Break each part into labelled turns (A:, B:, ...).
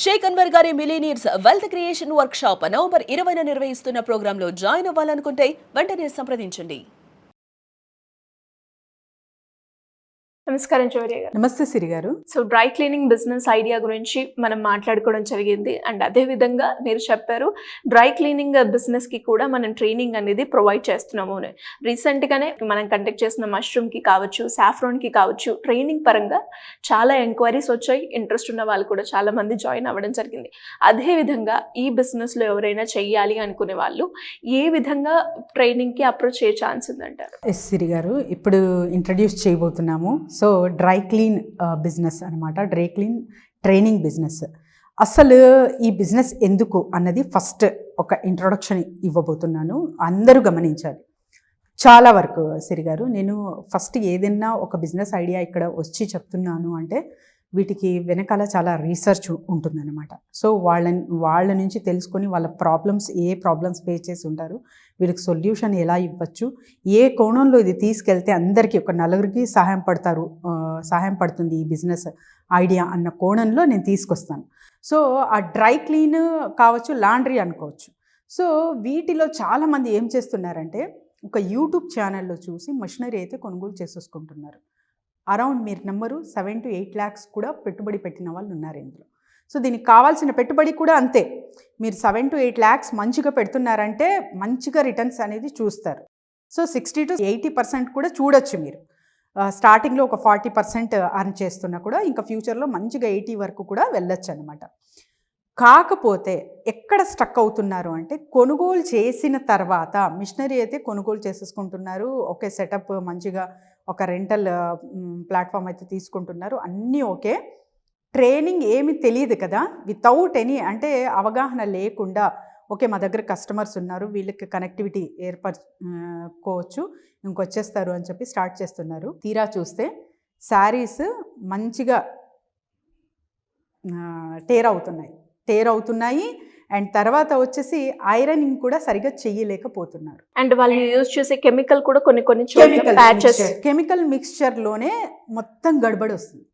A: షేక్ అన్వర్ గారి millionaires wealth creation workshop November 20న నిర్వహిస్తున్న ప్రోగ్రాంలో జాయిన్ అవ్వాలనుకుంటే వెంటనే సంప్రదించండి.
B: నమస్కారం చౌర్య గారు.
C: నమస్తే సిరి గారు.
B: So dry cleaning business idea గురించి మనం మాట్లాడుకోవడం జరిగింది. అండ్ అదే విధంగా మీరు చెప్పారు డ్రై క్లీనింగ్ బిజినెస్ కి కూడా మనం ట్రైనింగ్ అనేది ప్రొవైడ్ చేస్తున్నాము. రీసెంట్ గానే మనం కండక్ట్ చేసిన మష్రూమ్ కి కావచ్చు, సాఫ్రాన్ కి కావచ్చు, ట్రైనింగ్ పరంగా చాలా ఎంక్వైరీస్ వచ్చాయి. ఇంట్రెస్ట్ ఉన్న వాళ్ళు కూడా చాలా మంది జాయిన్ అవ్వడం జరిగింది. అదే విధంగా ఈ బిజినెస్ లో ఎవరైనా చెయ్యాలి అనుకునే వాళ్ళు ఏ విధంగా ట్రైనింగ్ కి అప్రోచ్ అయ్యే ఛాన్స్ ఉందంటారు?
C: ఎస్ సిరి గారు, ఇప్పుడు ఇంట్రడ్యూస్ చేయబోతున్నాము. సో డ్రై క్లీన్ బిజినెస్ అనమాట, డ్రై క్లీన్ ట్రైనింగ్ బిజినెస్. అసలు ఈ బిజినెస్ ఎందుకు అన్నది ఫస్ట్ ఒక ఇంట్రొడక్షన్ ఇవ్వబోతున్నాను. అందరూ గమనించాలి. చాలా వరకు సిరి గారు, నేను ఫస్ట్ ఏదైనా ఒక బిజినెస్ ఐడియా ఇక్కడ వచ్చి చెప్తున్నాను అంటే వీటికి వెనకాల చాలా రీసెర్చ్ ఉంటుందన్నమాట. సో వాళ్ళ నుంచి తెలుసుకొని వాళ్ళ ఏ ప్రాబ్లమ్స్ ఫేస్ చేసి ఉంటారు, వీళ్ళకి సొల్యూషన్ ఎలా ఇవ్వచ్చు, ఏ కోణంలో ఇది తీసుకెళ్తే అందరికీ ఒక నలుగురికి సహాయం పడుతుంది ఈ బిజినెస్ ఐడియా అన్న కోణంలో నేను తీసుకొస్తాను. సో ఆ డ్రై క్లీన్ కావచ్చు, లాండ్రీ అనుకోవచ్చు. సో వీటిలో చాలామంది ఏం చేస్తున్నారంటే ఒక యూట్యూబ్ ఛానల్లో చూసి మషినరీ అయితే కొనుగోలు చేసేసుకుంటున్నారు. అరౌండ్ మీరు నెంబరు 7 to 8 lakhs కూడా పెట్టుబడి పెట్టిన వాళ్ళు ఉన్నారు ఇందులో. సో దీనికి కావాల్సిన పెట్టుబడి కూడా అంతే. మీరు 7 to 8 lakhs మంచిగా పెడుతున్నారంటే మంచిగా రిటర్న్స్ అనేది చూస్తారు. సో 60 to 80% కూడా చూడొచ్చు మీరు. స్టార్టింగ్లో ఒక 40% అర్న్ చేస్తున్నా కూడా ఇంకా ఫ్యూచర్లో మంచిగా 80 వరకు కూడా వెళ్ళొచ్చు అనమాట. కాకపోతే ఎక్కడ స్టక్ అవుతున్నారు అంటే కొనుగోలు చేసిన తర్వాత మిషనరీ అయితే కొనుగోలు చేసేసుకుంటున్నారు. ఓకే, సెటప్ మంచిగా ఒక రెంటల్ ప్లాట్ఫామ్ అయితే తీసుకుంటున్నారు, అన్నీ ఓకే. ట్రైనింగ్ ఏమీ తెలియదు కదా, వితౌట్ ఎనీ అంటే అవగాహన లేకుండా ఓకే మా దగ్గర కస్టమర్స్ ఉన్నారు, వీళ్ళకి కనెక్టివిటీ ఏర్పరచుకోవచ్చు, ఇంకొచ్చేస్తారు అని చెప్పి స్టార్ట్ చేస్తున్నారు. తీరా చూస్తే శారీస్ మంచిగా టేర్ అవుతున్నాయి అండ్ తర్వాత వచ్చేసి ఐరనింగ్ కూడా సరిగా చెయ్యలేకపోతున్నారు.
B: అండ్ వాళ్ళు యూజ్ చేసే కెమికల్ కూడా కొన్ని
C: కెమికల్ మిక్స్చర్లోనే మొత్తం గడబడి వస్తుంది.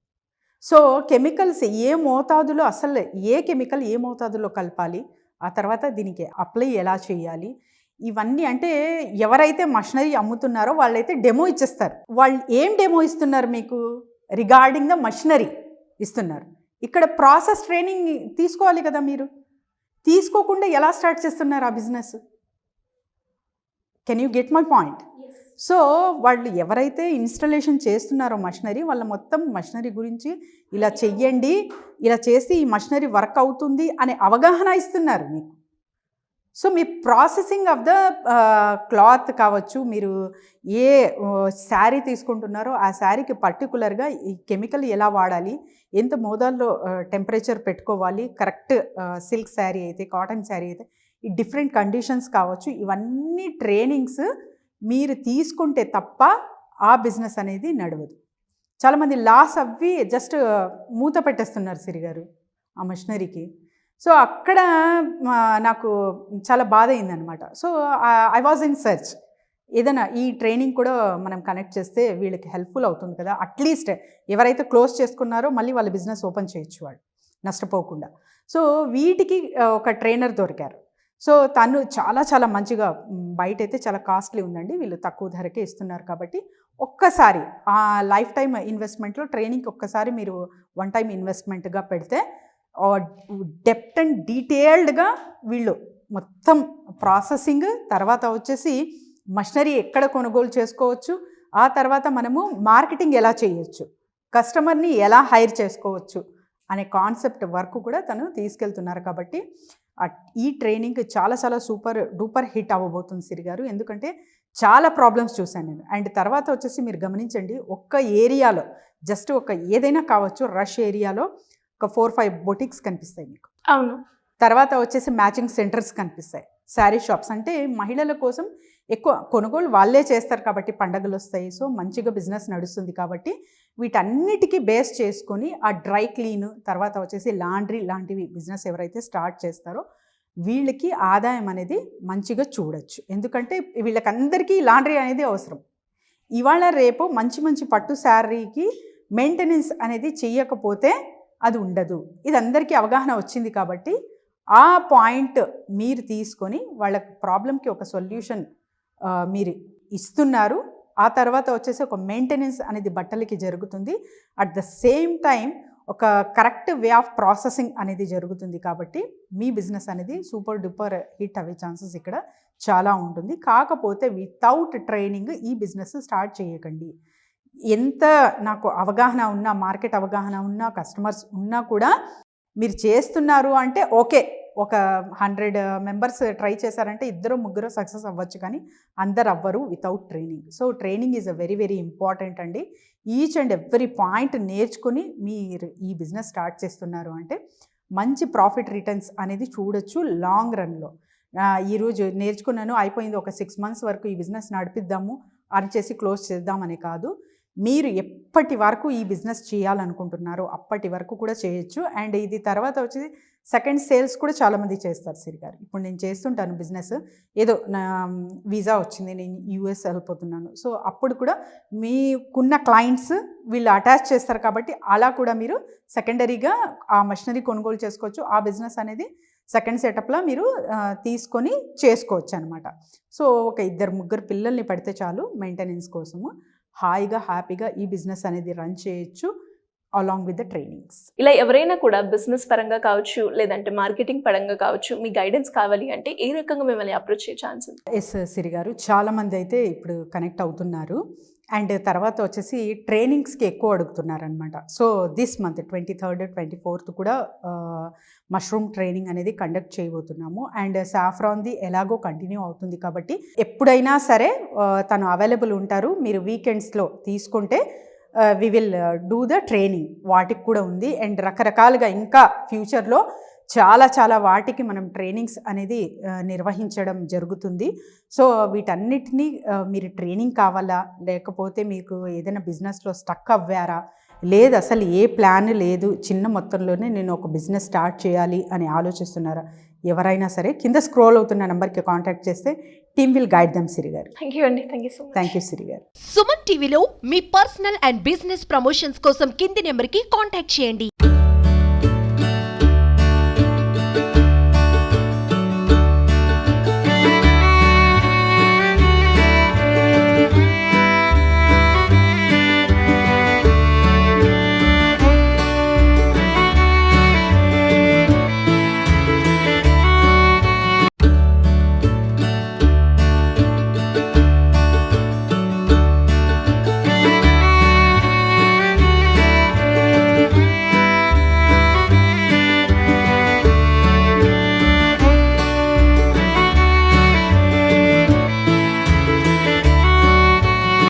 C: సో కెమికల్స్ ఏ మోతాదులో, అసలు ఏ కెమికల్ ఏ మోతాదులో కలపాలి, ఆ తర్వాత దీనికి అప్లై ఎలా చేయాలి, ఇవన్నీ అంటే ఎవరైతే మషనరీ అమ్ముతున్నారో వాళ్ళైతే డెమో ఇచ్చేస్తారు. వాళ్ళు ఏం డెమో ఇస్తున్నారు మీకు? రిగార్డింగ్ ద మషనరీ ఇస్తున్నారు. ఇక్కడ ప్రాసెస్ ట్రైనింగ్ తీసుకోవాలి కదా, మీరు తీసుకోకుండా ఎలా స్టార్ట్ చేస్తున్నారు ఆ business? Can you get my point? So వాళ్ళు ఎవరైతే ఇన్స్టలేషన్ చేస్తున్నారో మషనరీ, వాళ్ళ మొత్తం మషనరీ గురించి ఇలా చెయ్యండి, ఇలా చేస్తే ఈ మషనరీ వర్క్ అవుతుంది అనే అవగాహన ఇస్తున్నారు మీకు. So me processing of the cloth కావచ్చు, మీరు ఏ శారీ తీసుకుంటున్నారో ఆ శారీకి పర్టికులర్గా ఈ కెమికల్ ఎలా వాడాలి, ఎంత మోతాదులో టెంపరేచర్ పెట్టుకోవాలి, కరెక్ట్ సిల్క్ శారీ అయితే, కాటన్ శారీ అయితే ఈ డిఫరెంట్ కండిషన్స్ కావచ్చు, ఇవన్నీ ట్రైనింగ్స్ మీరు తీసుకుంటే తప్ప ఆ బిజినెస్ అనేది నడవదు. చాలామంది లాస్ అవ్వి జస్ట్ మూత పెట్టేస్తున్నారు సిరి గారు ఆ మిషనరీకి. సో అక్కడ నాకు చాలా బాధ అయిందనమాట. So I was in search, ఏదైనా ఈ ట్రైనింగ్ కూడా మనం కనెక్ట్ చేస్తే వీళ్ళకి హెల్ప్ఫుల్ అవుతుంది కదా, అట్లీస్ట్ ఎవరైతే క్లోజ్ చేసుకున్నారో మళ్ళీ వాళ్ళ బిజినెస్ ఓపెన్ చేయొచ్చు వాళ్ళు నష్టపోకుండా. సో వీటికి ఒక ట్రైనర్ దొరికారు. సో తను చాలా మంచిగా, బయట అయితే చాలా కాస్ట్లీ ఉందండి, వీళ్ళు తక్కువ ధరకే ఇస్తున్నారు. కాబట్టి ఒక్కసారి ఆ లైఫ్ టైమ్ ఇన్వెస్ట్మెంట్లో ట్రైనింగ్కి ఒక్కసారి మీరు వన్ టైం ఇన్వెస్ట్మెంట్గా పెడితే డెప్త్ అండ్ డీటెయిల్డ్గా వీళ్ళు మొత్తం ప్రాసెసింగ్, తర్వాత వచ్చేసి మషనరీ ఎక్కడ కొనుగోలు చేసుకోవచ్చు, ఆ తర్వాత మనము మార్కెటింగ్ ఎలా చేయొచ్చు, కస్టమర్ని ఎలా హైర్ చేసుకోవచ్చు అనే కాన్సెప్ట్ వర్క్ కూడా తను తీసుకెళ్తున్నారు. కాబట్టి ఈ ట్రైనింగ్ చాలా సూపర్ డూపర్ హిట్ అవ్వబోతుంది సిరి గారు. ఎందుకంటే చాలా ప్రాబ్లమ్స్ చూశాను నేను. అండ్ తర్వాత వచ్చేసి మీరు గమనించండి, ఒక్క ఏరియాలో జస్ట్ ఒక ఏదైనా కావచ్చు, రష్ ఏరియాలో ఒక 4-5 బొటిక్స్ కనిపిస్తాయి మీకు.
B: అవును.
C: తర్వాత వచ్చేసి మ్యాచింగ్ సెంటర్స్ కనిపిస్తాయి, శారీ షాప్స్. అంటే మహిళల కోసం ఎక్కువ కొనుగోలు వాళ్ళే చేస్తారు కాబట్టి పండగలు వస్తాయి. సో మంచిగా బిజినెస్ నడుస్తుంది కాబట్టి వీటన్నిటికీ బేస్ చేసుకొని ఆ డ్రై క్లీన్, తర్వాత వచ్చేసి లాండ్రీ లాంటివి బిజినెస్ ఎవరైతే స్టార్ట్ చేస్తారో వీళ్ళకి ఆదాయం అనేది మంచిగా చూడొచ్చు. ఎందుకంటే వీళ్ళకందరికీ లాండ్రీ అనేది అవసరం. ఇవాళ రేపు మంచి పట్టు శారీకి మెయింటెనెన్స్ అనేది చెయ్యకపోతే అది ఉండదు. ఇది అందరికీ అవగాహన వచ్చింది కాబట్టి ఆ పాయింట్ మీరు తీసుకొని వాళ్ళ ప్రాబ్లంకి ఒక సొల్యూషన్ మీరు ఇస్తున్నారు. ఆ తర్వాత వచ్చేసి ఒక మెయింటెనెన్స్ అనేది బట్టలకి జరుగుతుంది. అట్ ద సేమ్ టైం ఒక కరెక్ట్ వే ఆఫ్ ప్రాసెసింగ్ అనేది జరుగుతుంది. కాబట్టి మీ బిజినెస్ అనేది సూపర్ డూపర్ హిట్ అయ్యే ఛాన్సెస్ ఇక్కడ చాలా ఉంటుంది. కాకపోతే వితౌట్ ట్రైనింగ్ ఈ బిజినెస్ స్టార్ట్ చేయకండి. ఎంత నాకు అవగాహన ఉన్నా, మార్కెట్ అవగాహన ఉన్నా, కస్టమర్స్ ఉన్నా కూడా మీరు చేస్తున్నారు అంటే ఓకే, ఒక 100 మెంబర్స్ ట్రై చేశారంటే 2-3 సక్సెస్ అవ్వచ్చు, కానీ అందరు అవ్వరు without training. So training is a very very important అండి. ఈచ్ అండ్ ఎవ్రీ పాయింట్ నేర్చుకుని మీరు ఈ బిజినెస్ స్టార్ట్ చేస్తున్నారు అంటే మంచి ప్రాఫిట్ రిటర్న్స్ అనేది చూడొచ్చు లాంగ్ రన్లో. ఈరోజు నేర్చుకున్నాను అయిపోయింది, ఒక 6 months వరకు ఈ బిజినెస్ నడిపిద్దాము అని చేసి క్లోజ్ చేద్దామని కాదు. మీరు ఎప్పటి వరకు ఈ బిజినెస్ చేయాలనుకుంటున్నారో అప్పటి వరకు కూడా చేయొచ్చు. అండ్ ఇది తర్వాత వచ్చి సెకండ్ సేల్స్ కూడా చాలామంది చేస్తారు సిరి గారు. ఇప్పుడు నేను చేస్తుంటాను బిజినెస్, ఏదో నా వీసా వచ్చింది, నేను యూఎస్ వెళ్ళిపోతున్నాను. సో అప్పుడు కూడా మీకున్న క్లయింట్స్ వీళ్ళు అటాచ్ చేస్తారు కాబట్టి అలా కూడా మీరు సెకండరీగా ఆ మషినరీ కొనుగోలు చేసుకోవచ్చు. ఆ బిజినెస్ అనేది సెకండ్ సెటప్లో మీరు తీసుకొని చేసుకోవచ్చు అనమాట. సో ఒక 2-3 పిల్లల్ని పెడితే చాలు మెయింటెనెన్స్ కోసము. హాయిగా హ్యాపీగా ఈ బిజినెస్ అనేది రన్ చేయొచ్చు అలాంగ్ విత్ ద ట్రైనింగ్స్.
B: ఇలా ఎవరైనా కూడా బిజినెస్ పరంగా కావచ్చు, లేదంటే మార్కెటింగ్ పరంగా కావచ్చు, మీ గైడెన్స్ కావాలి అంటే ఏ రకంగా మిమ్మల్ని అప్రోచ్ చేసే ఛాన్స్ ఉంది?
C: ఎస్ సిరి గారు, చాలామంది అయితే ఇప్పుడు కనెక్ట్ అవుతున్నారు. అండ్ తర్వాత వచ్చేసి ట్రైనింగ్స్కి ఎక్కువ అడుగుతున్నారనమాట. So this month 23rd, 24th కూడా మష్రూమ్ ట్రైనింగ్ అనేది కండక్ట్ చేయబోతున్నాము. అండ్ సాఫ్రాన్ది ఎలాగో కంటిన్యూ అవుతుంది కాబట్టి ఎప్పుడైనా సరే తను అవైలబుల్ ఉంటారు. మీరు వీకెండ్స్లో తీసుకుంటే we will do the training. వాటికి కూడా ఉంది. అండ్ రకరకాలుగా ఇంకా ఫ్యూచర్లో చాలా వాటికి మనం ట్రైనింగ్స్ అనేది నిర్వహించడం జరుగుతుంది. సో వీటన్నిటినీ మీరు ట్రైనింగ్ కావాలా, లేకపోతే మీకు ఏదైనా బిజినెస్లో స్టక్ అవ్వారా, లేదు అసలు ఏ ప్లాన్ లేదు, చిన్న మొత్తంలోనే నేను ఒక బిజినెస్ స్టార్ట్ చేయాలి అని ఆలోచిస్తున్నారా, ఎవరైనా సరే కింద స్క్రోల్ అవుతున్న నెంబర్కి కాంటాక్ట్ చేస్తే team will guide them Siri గారు.
B: థ్యాంక్ యూ అండి. Thank you so much.
C: Thank you Siri గారు.
D: సుమన్ టీవీలో మీ పర్సనల్ అండ్ బిజినెస్ ప్రమోషన్స్ కోసం కింది నెంబర్కి కాంటాక్ట్ చేయండి.